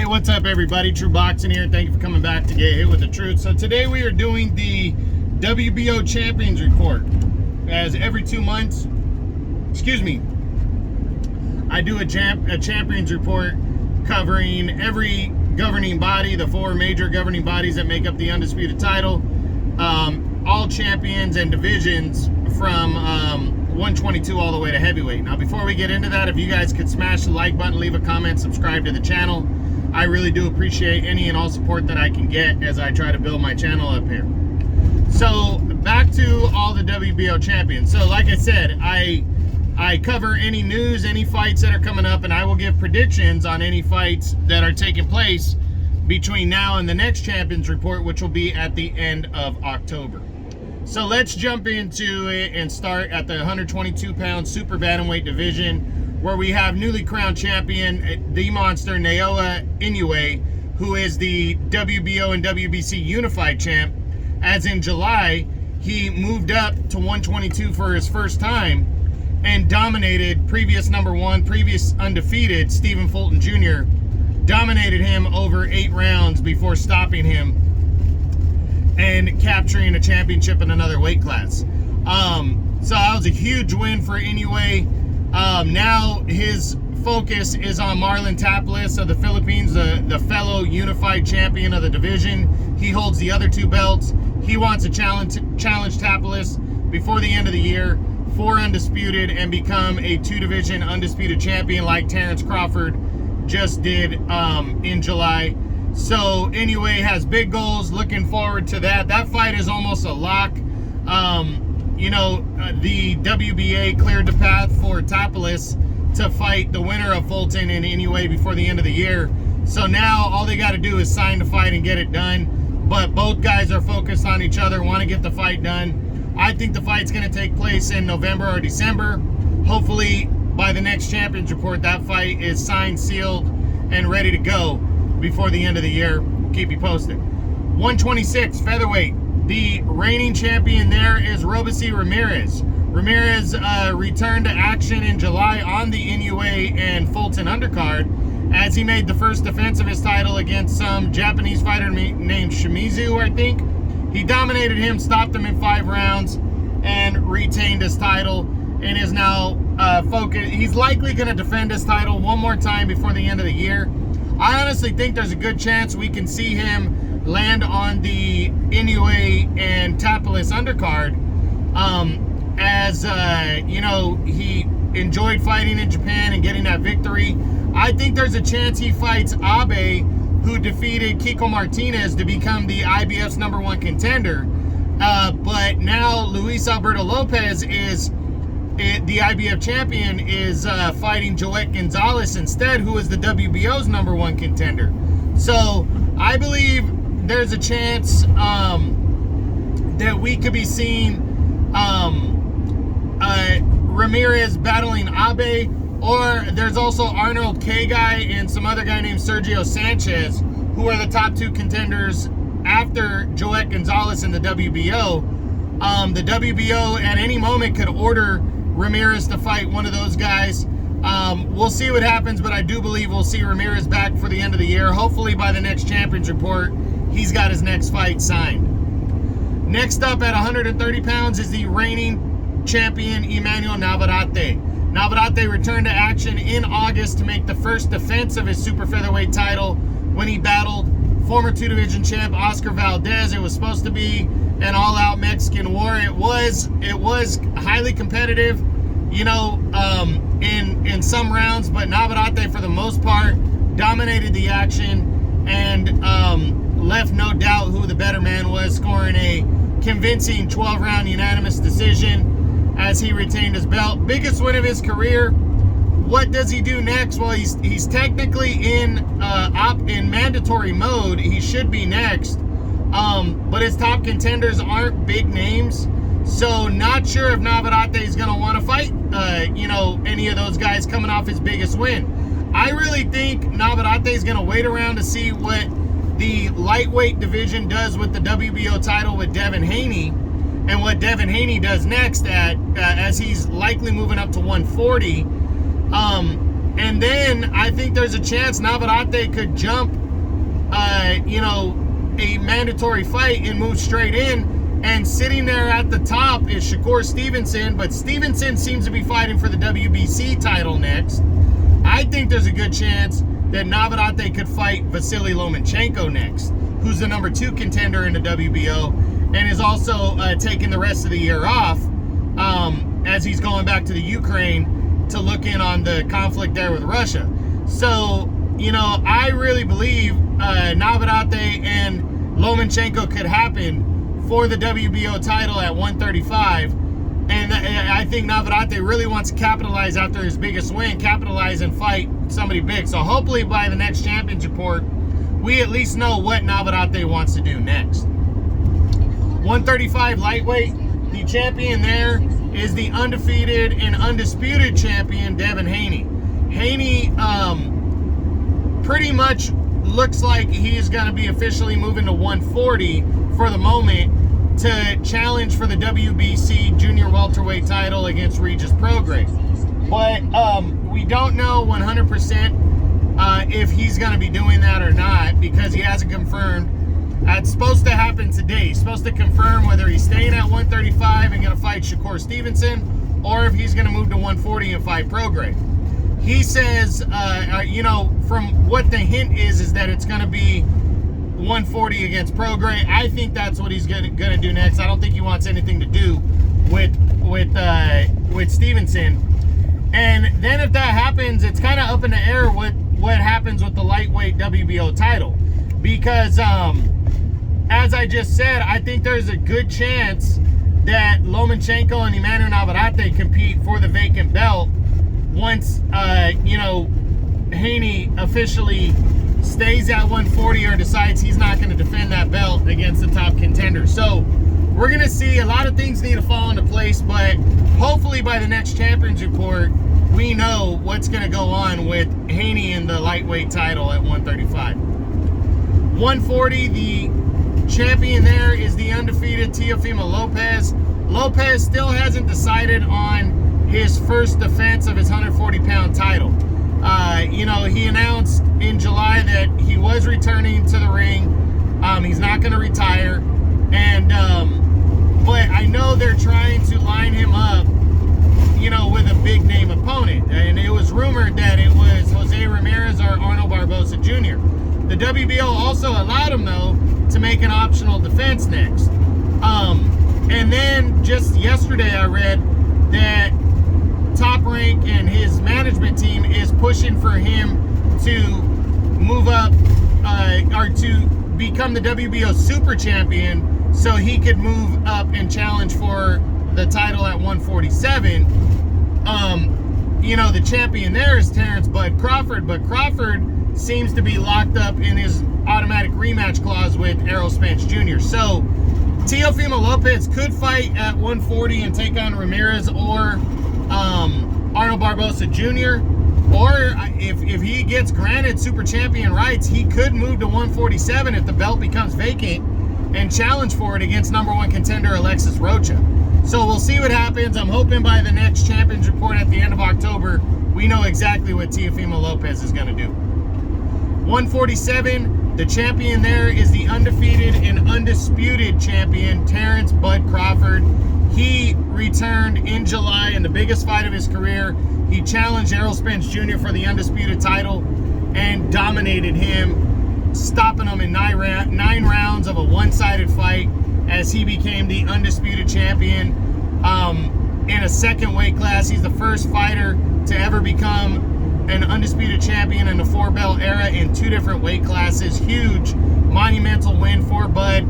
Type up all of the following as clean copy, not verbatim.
What's up, everybody? True Boxing here. Thank you for coming back to get hit with the truth. So today we are doing the WBO Champions Report. As every 2 months, I do a Champions Report covering every governing body, the 4 major governing bodies that make up the undisputed title, all champions and divisions from 122 all the way to heavyweight. Now, before we get into that, if you guys could smash the like button, leave a comment, subscribe to the channel. I really do appreciate any and all support that I can get as I try to build my channel up here. So back to all the WBO champions. So like I said, I cover any news, any fights that are coming up, and I will give predictions on any fights that are taking place between now and the next Champions Report, which will be at the end of October. So let's jump into it and start at the 122-pound super bantamweight division, where we have newly crowned champion, the monster, Naoya Inoue, who is the WBO and WBC unified champ. As in July, he moved up to 122 for his first time and dominated previous #1, previous undefeated, Stephen Fulton Jr., dominated him over 8 rounds before stopping him and capturing a championship in another weight class. So that was a huge win for Inoue. Now his focus is on Marlon Taples of the Philippines, the fellow unified champion of the division. He holds the other 2 belts. He wants to challenge Taples before the end of the year for undisputed and become a 2-division undisputed champion like Terrence Crawford just did in July. So Inoue has big goals. Looking forward to that. That fight is almost a lock. The WBA cleared the path for Taples to fight the winner of Fulton and Inoue before the end of the year. So now all they got to do is sign the fight and get it done. But both guys are focused on each other, want to get the fight done. I think the fight's going to take place in November or December. Hopefully by the next Champions Report, that fight is signed, sealed, and ready to go before the end of the year. Keep you posted. 126 featherweight. The reigning champion there is Robeisy Ramirez. Ramirez returned to action in July on the Inoue and Fulton undercard as he made the first defense of his title against some Japanese fighter named Shimizu, I think. He dominated him, stopped him in 5 rounds, and retained his title, and is now focused. He's likely going to defend his title one more time before the end of the year. I honestly think there's a good chance we can see him land on the Inoue and Taples undercard. He enjoyed fighting in Japan and getting that victory. I think there's a chance he fights Abe, who defeated Kiko Martinez to become the IBF's #1 contender. But now Luis Alberto Lopez is the IBF champion, is fighting Joet Gonzalez instead, who is the WBO's #1 contender. So I believe there's a chance that we could be seeing Ramirez battling Abe, or there's also Arnold Kgai and some other guy named Sergio Sanchez, who are the top 2 contenders after Joet Gonzalez in the WBO. The WBO at any moment could order Ramirez to fight one of those guys. We'll see what happens, but I do believe we'll see Ramirez back for the end of the year. Hopefully by the next Champions Report, he's got his next fight signed. Next up at 130 pounds is the reigning champion, Emmanuel Navarrete. Navarrete returned to action in August to make the first defense of his super featherweight title when he battled former 2-division champ Oscar Valdez. It was supposed to be an all-out Mexican war. It was highly competitive, in some rounds, but Navarrete, for the most part, dominated the action and left no doubt who the better man was, scoring a convincing 12-round unanimous decision as he retained his belt. Biggest win of his career. What does he do next? Well, he's technically in mandatory mode. He should be next. But his top contenders aren't big names. So not sure if Navarrete is going to want to fight, any of those guys coming off his biggest win. I really think Navarrete is going to wait around to see what the lightweight division does with the WBO title with Devin Haney, and what Devin Haney does next as he's likely moving up to 140. And then I think there's a chance Navarrete could jump, a mandatory fight and move straight in. And sitting there at the top is Shakur Stevenson, but Stevenson seems to be fighting for the WBC title next. I think there's a good chance that Navarrete could fight Vasily Lomachenko next, who's the number 2 contender in the WBO, and is also taking the rest of the year off as he's going back to the Ukraine to look in on the conflict there with Russia. So, I really believe Navarrete and Lomachenko could happen for the WBO title at 135. And I think Navarrete really wants to capitalize after his biggest win, capitalize and fight somebody big. So hopefully by the next Champions Report, we at least know what Navarrete wants to do next. 135 lightweight, the champion there is the undefeated and undisputed champion, Devin Haney. Haney pretty much looks like he's going to be officially moving to 140 for the moment to challenge for the WBC junior welterweight title against Regis Prograis. But we don't know 100% if he's going to be doing that or not, because he hasn't confirmed. It's supposed to happen today. He's supposed to confirm whether he's staying at 135 and going to fight Shakur Stevenson, or if he's going to move to 140 and fight Prograis. He says, from what the hint is that it's going to be 140 against Prograis. I think that's what he's gonna do next. I don't think he wants anything to do with Stevenson. And then if that happens, it's kind of up in the air what happens with the lightweight WBO title, because as I just said, I think there's a good chance that Lomachenko and Emmanuel Navarrete compete for the vacant belt once Haney officially stays at 140 or decides he's not going to defend that belt against the top contender. So we're going to see. A lot of things need to fall into place, but hopefully by the next Champions Report, we know what's going to go on with Haney in the lightweight title at 135. 140, the champion there is the undefeated Teofimo Lopez. Lopez still hasn't decided on his first defense of his 140-pound title. He announced in July that he was returning to the ring. He's not going to retire. But I know they're trying to line him up, with a big name opponent. And it was rumored that it was Jose Ramirez or Arnold Barboza Jr. The WBO also allowed him, though, to make an optional defense next. And then just yesterday I read that Top Rank and his management team is pushing for him to move up or to become the WBO Super Champion so he could move up and challenge for the title at 147. The champion there is Terrence Bud Crawford, but Crawford seems to be locked up in his automatic rematch clause with Errol Spence Jr. So Teofimo Lopez could fight at 140 and take on Ramirez or Arnold Barboza Jr. Or if he gets granted super champion rights, he could move to 147 if the belt becomes vacant and challenge for it against number 1 contender Alexis Rocha. So we'll see what happens. I'm hoping by the next Champions Report at the end of October, we know exactly what Teofimo Lopez is going to do. 147, the champion there is the undefeated and undisputed champion, Terrence Bud Crawford. He returned in July in the biggest fight of his career. He challenged Errol Spence Jr. for the undisputed title and dominated him, stopping him in 9 rounds of a one-sided fight as he became the undisputed champion in a second weight class. He's the first fighter to ever become an undisputed champion in the 4-belt era in 2 different weight classes. Huge, monumental win for Bud,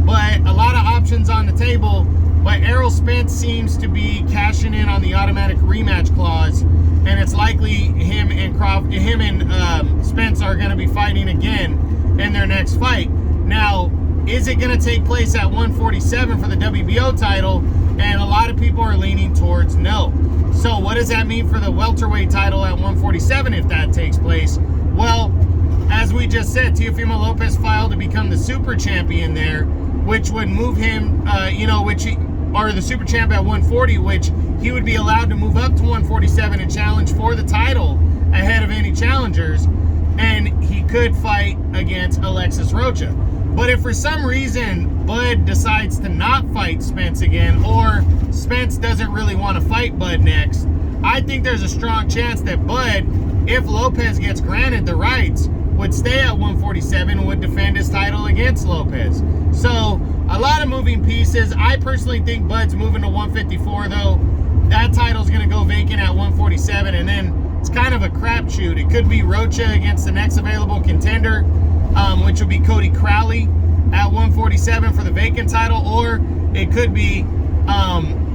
but a lot of options on the table. But Errol Spence seems to be cashing in on the automatic rematch clause, and it's likely him and Spence are going to be fighting again in their next fight. Now, is it going to take place at 147 for the WBO title? And a lot of people are leaning towards no. So what does that mean for the welterweight title at 147 if that takes place? Well, as we just said, Teofimo Lopez filed to become the super champion there, which would move him, or the super champ at 140, which he would be allowed to move up to 147 and challenge for the title ahead of any challengers, and he could fight against Alexis Rocha. But if for some reason Bud decides to not fight Spence again, or Spence doesn't really want to fight Bud next, I think there's a strong chance that Bud, if Lopez gets granted the rights, would stay at 147 and would defend his title against Lopez. So a lot of moving pieces. I personally think Bud's moving to 154 though. That title's going to go vacant at 147, and then it's kind of a crapshoot. It could be Rocha against the next available contender, which would be Cody Crowley at 147 for the vacant title, or it could be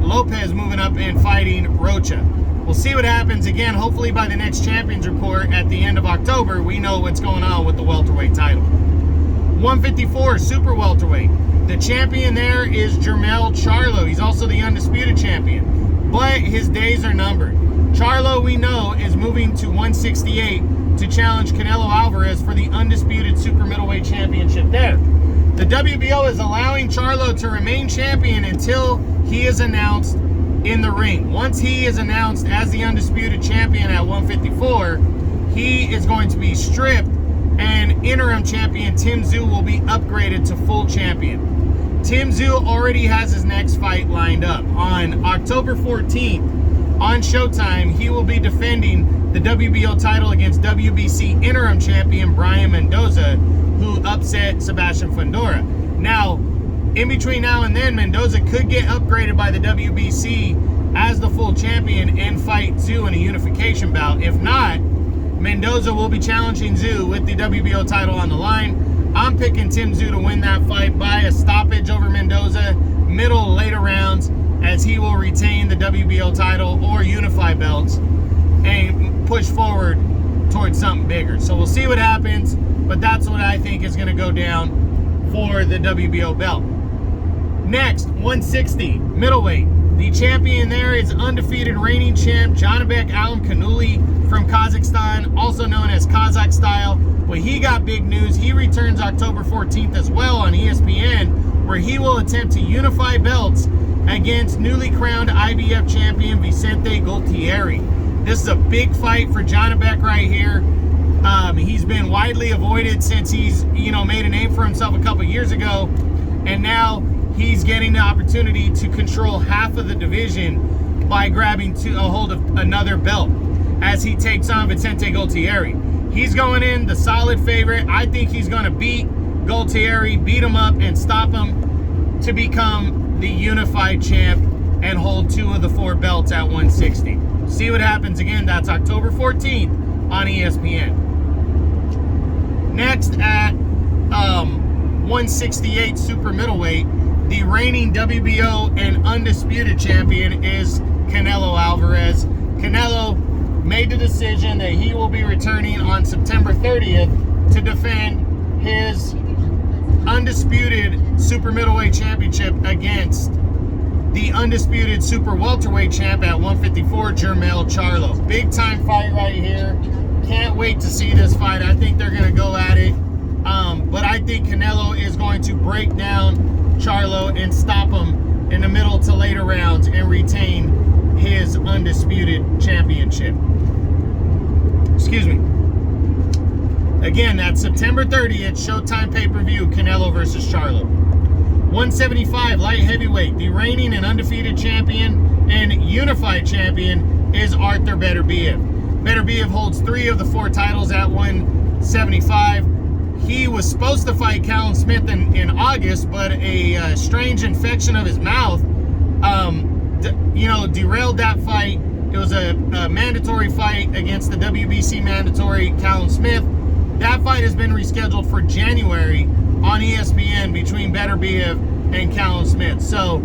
Lopez moving up and fighting Rocha. We'll see what happens. Again, hopefully by the next Champions Report at the end of October, we know what's going on with the welterweight title. 154 super welterweight. The champion there is Jermell Charlo. He's also the undisputed champion, but his days are numbered. Charlo, we know, is moving to 168 to challenge Canelo Alvarez for the undisputed super middleweight championship there. The WBO is allowing Charlo to remain champion until he is announced in the ring. Once he is announced as the undisputed champion at 154, he is going to be stripped, and interim champion Tim Tszyu will be upgraded to full champion. Tim Tszyu already has his next fight lined up. On October 14th on Showtime, he will be defending the WBO title against WBC interim champion Brian Mendoza, who upset Sebastian Fundora. Now, in between now and then, Mendoza could get upgraded by the WBC as the full champion and fight Tszyu in a unification bout. If not, Mendoza will be challenging Tszyu with the WBO title on the line. I'm picking Tim Tszyu to win that fight by a stoppage over Mendoza, middle, later rounds, as he will retain the WBO title or unify belts and push forward towards something bigger. So we'll see what happens, but that's what I think is going to go down for the WBO belt. Next, 160 middleweight. The champion there is undefeated reigning champ Janibek Alimkhanuly from Kazakhstan, also known as Kazakh Style. Well, he got big news. He returns October 14th as well on ESPN, where he will attempt to unify belts against newly crowned IBF champion Vicente Gualtieri. This is a big fight for Janibek right here. He's been widely avoided since he's, made a name for himself a couple years ago, and now he's getting the opportunity to control half of the division by grabbing a hold of another belt as he takes on Vicente Gualtieri. He's going in the solid favorite. I think he's going to beat Gualtieri, beat him up, and stop him to become the unified champ and hold 2 of the 4 belts at 160. See what happens. Again, that's October 14th on ESPN. Next at 168 super middleweight, the reigning WBO and undisputed champion is Canelo Alvarez. Canelo made the decision that he will be returning on September 30th to defend his undisputed super middleweight championship against the undisputed super welterweight champ at 154, Jermell Charlo. Big time fight right here. Can't wait to see this fight. I think they're going to go at it. But I think Canelo is going to break down Charlo and stop him in the middle to later rounds and retain his undisputed championship. Excuse me. Again, that's September 30th, Showtime pay-per-view, Canelo versus Charlo. 175 light heavyweight, the reigning and undefeated champion and unified champion is Arthur Beterbiev. Beterbiev holds 3 of the 4 titles at 175. He was supposed to fight Callum Smith in August, but a strange infection of his mouth, derailed that fight. It was a mandatory fight against the WBC mandatory Callum Smith. That fight has been rescheduled for January on ESPN between Beterbiev and Callum Smith. So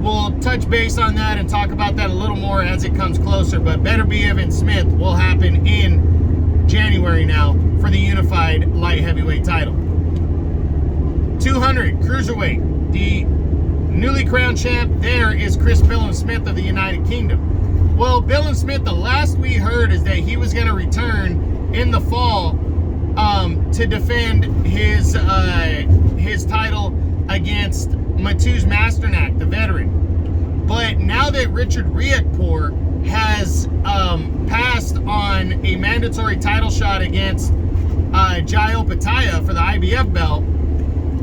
we'll touch base on that and talk about that a little more as it comes closer. But Beterbiev and Smith will happen in January now for the unified light heavyweight title. 200 cruiserweight. The newly crowned champ there is Chris Billum Smith of the United Kingdom. Well, Billum Smith, the last we heard is that he was going to return in the fall to defend his title against Mateusz Masternak, the veteran. But now that Richard Riakporhe has passed on a mandatory title shot against Jail Pataya for the IBF belt.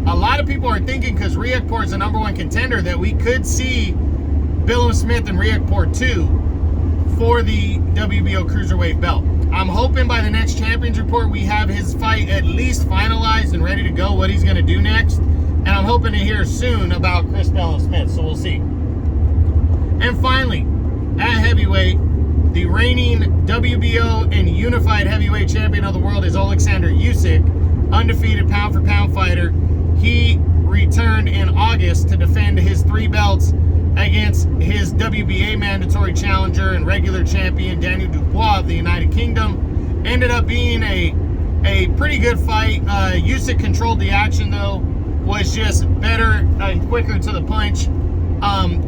A lot of people are thinking, because Riakporhe is the #1 contender, that we could see Billum Smith and Riakporhe 2 for the WBO Cruiserweight belt. I'm hoping by the next Champions Report we have his fight at least finalized and ready to go, what he's going to do next. And I'm hoping to hear soon about Chris Billum Smith, so we'll see. And finally, at heavyweight, the reigning WBO and unified heavyweight champion of the world is Alexander Usyk, undefeated pound-for-pound fighter. He returned in August to defend his 3 belts against his WBA mandatory challenger and regular champion Daniel Dubois of the United Kingdom. Ended up being a pretty good fight. Usyk controlled the action though, was just better and quicker to the punch.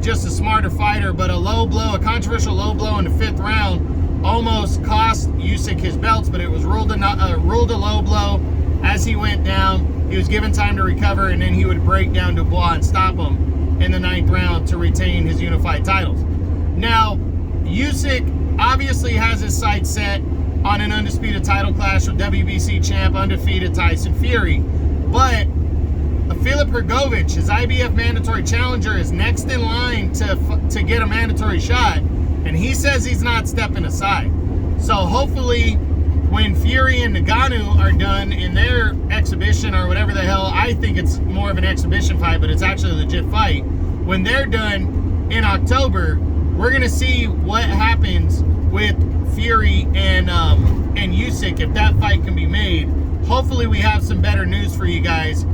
Just a smarter fighter, but a controversial low blow in the 5th round almost cost Usyk his belts, but it was ruled a low blow. As he went down, he was given time to recover, and then he would break down Dubois and stop him in the 9th round to retain his unified titles. Now, Usyk obviously has his sights set on an undisputed title clash with WBC champ, undefeated Tyson Fury, but Filip Hrgović, his IBF mandatory challenger, is next in line to get a mandatory shot, and he says he's not stepping aside. So hopefully, when Fury and Ngannou are done in their exhibition or whatever the hell, I think it's more of an exhibition fight, but it's actually a legit fight. When they're done in October, we're gonna see what happens with Fury and Usyk, if that fight can be made. Hopefully, we have some better news for you guys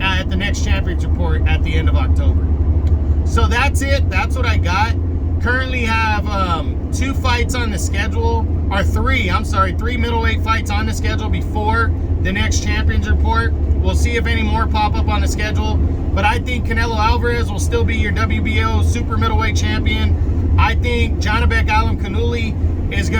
at the next Champions Report at the end of October. So that's it. That's what I got. Currently have 2 fights on the schedule, or 3 middleweight fights on the schedule before the next Champions Report. We'll see if any more pop up on the schedule, but I think Canelo Alvarez will still be your WBO super middleweight champion. I think Janabek Alimkhanuly is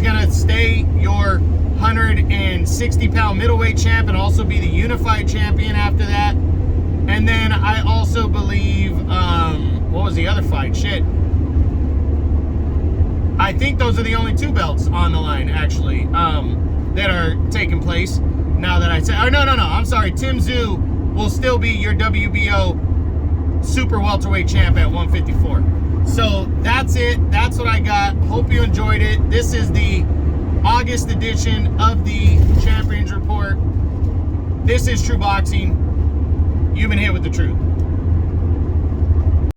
gonna stay your 160-pound middleweight champ and also be the unified champion after that. And then I also believe, what was the other fight? Shit. I think those are the only 2 belts on the line, actually, that are taking place. Now that I say, oh, no, I'm sorry. Tim Tszyu will still be your WBO super welterweight champ at 154. So that's it. That's what I got. Hope you enjoyed it. This is the August edition of the Champions Report. This is True Boxing. You've been hit with the truth.